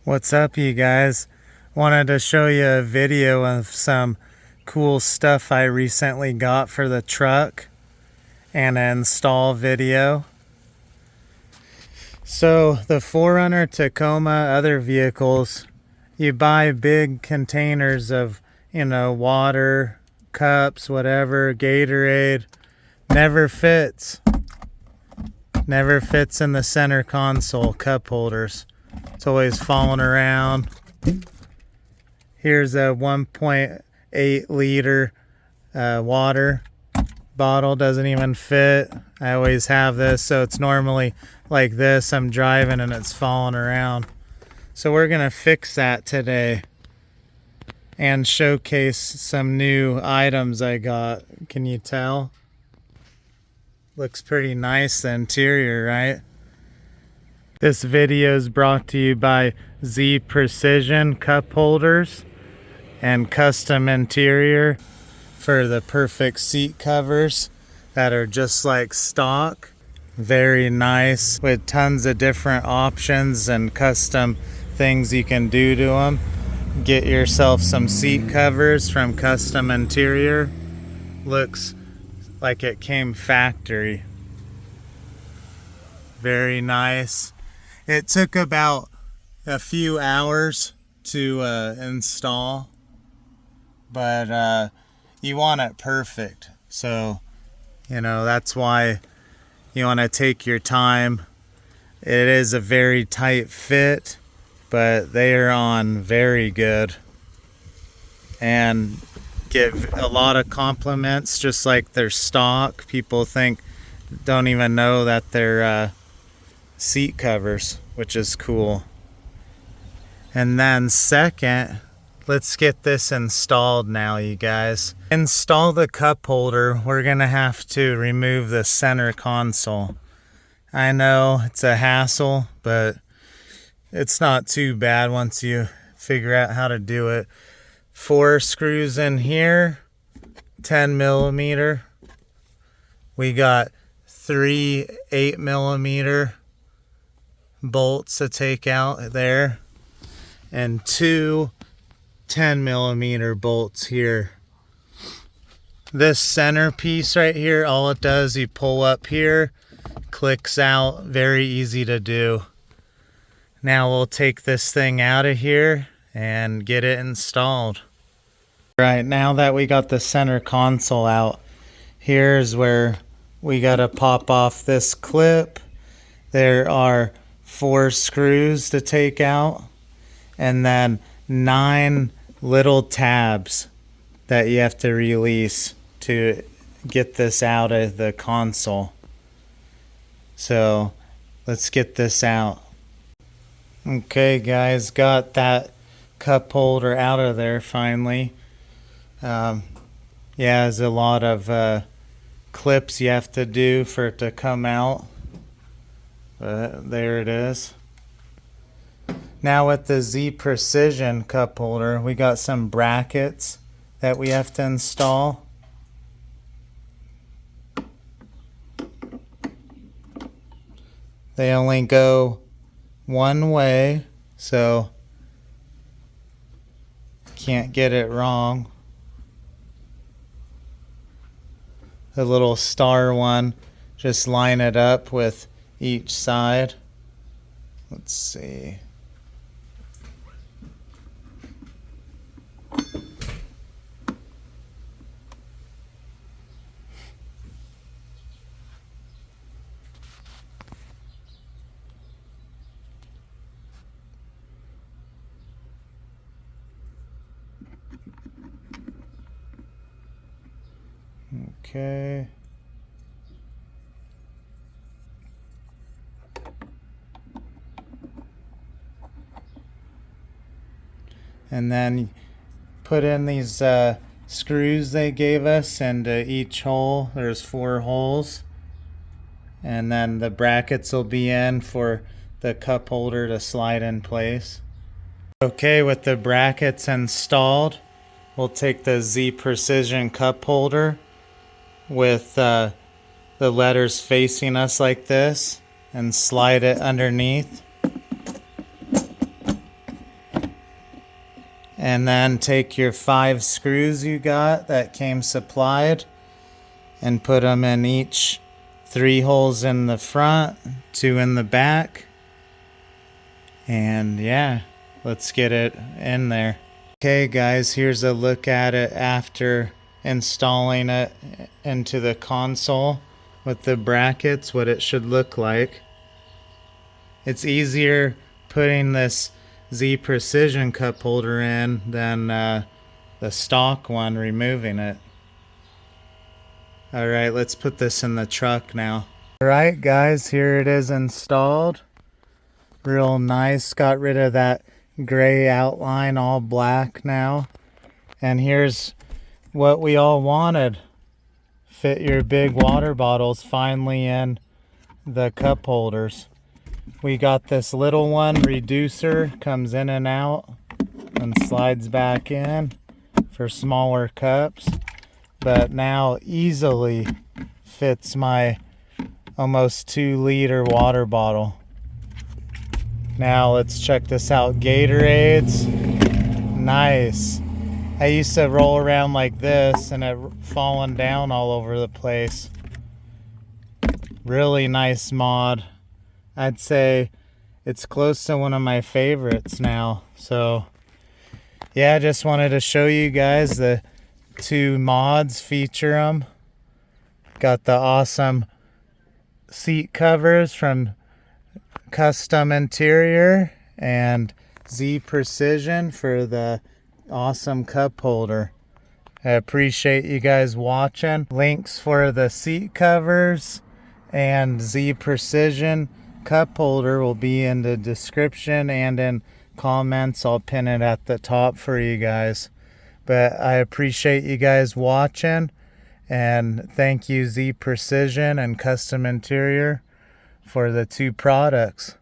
What's up, you guys? Wanted to show you a video of some cool stuff I recently got for the truck and an install video. So the 4Runner, Tacoma, other vehicles, you buy big containers of, water, cups, whatever, Gatorade. Never fits in the center console, cup holders. It's always falling around. Here's a 1.8 liter water bottle, doesn't even fit. I always have this, so it's normally like this. I'm driving and it's falling around. So we're gonna fix that today and showcase some new items I got. Can you tell? Looks pretty nice, the interior, right? This video is brought to you by Z Precision Cup Holders and Kustom Interior for the perfect seat covers that are just like stock. Very nice, with tons of different options and custom things you can do to them. Get yourself some seat covers from Kustom Interior. Looks like it came factory. Very nice. It took about a few hours to install, but you want it perfect. So, that's why you want to take your time. It is a very tight fit, but they are on very good and give a lot of compliments, just like their stock. People don't even know that they're seat covers, which is cool. And then second, let's get this installed now, you guys. Install the cup holder. We're gonna have to remove the center console. I know it's a hassle, but it's not too bad once you figure out how to do it. 4 screws in here, 10 millimeter. We got 3 8 millimeter bolts to take out there and 2 10 millimeter bolts here. This center piece right here, all it does, you pull up here, clicks out. Very easy to do. Now we'll take this thing out of here and get it installed. Right, now that we got the center console out, here's where we gotta pop off this clip. There are 4 screws to take out, and then 9 little tabs that you have to release to get this out of the console. So let's get this out. Okay guys, got that cup holder out of there finally. There's a lot of clips you have to do for it to come out. But there it is. Now with the Z Precision cup holder, we got some brackets that we have to install. They only go one way, so can't get it wrong. The little star one, just line it up with each side. Let's see. Okay. And then put in these screws they gave us into each hole. There's 4 holes. And then the brackets will be in for the cup holder to slide in place. Okay, with the brackets installed, we'll take the Z Precision cup holder with the letters facing us like this and slide it underneath. And then take your 5 screws you got that came supplied and put them in each 3 holes in the front, 2 in the back. And yeah, let's get it in there. Okay guys, here's a look at it after installing it into the console with the brackets, what it should look like. It's easier putting this Z Precision cup holder in than the stock one, removing it. Alright, let's put this in the truck now. Alright guys, here it is installed. Real nice, got rid of that gray outline, all black now. And here's what we all wanted. Fit your big water bottles finally in the cup holders. We got this little one, reducer, comes in and out and slides back in for smaller cups, but now easily fits my almost 2-liter water bottle. Now let's check this out. Gatorades, nice. I used to roll around like this and it falling down all over the place. Really nice mod. I'd say it's close to one of my favorites now. So yeah, I just wanted to show you guys the 2 mods, feature them. Got the awesome seat covers from Kustom Interior and Z Precision for the awesome cup holder. I appreciate you guys watching. Links for the seat covers and Z Precision cup holder will be in the description and in comments. I'll pin it at the top for you guys. But I appreciate you guys watching, and thank you Z Precision and Kustom Interior for the 2 products.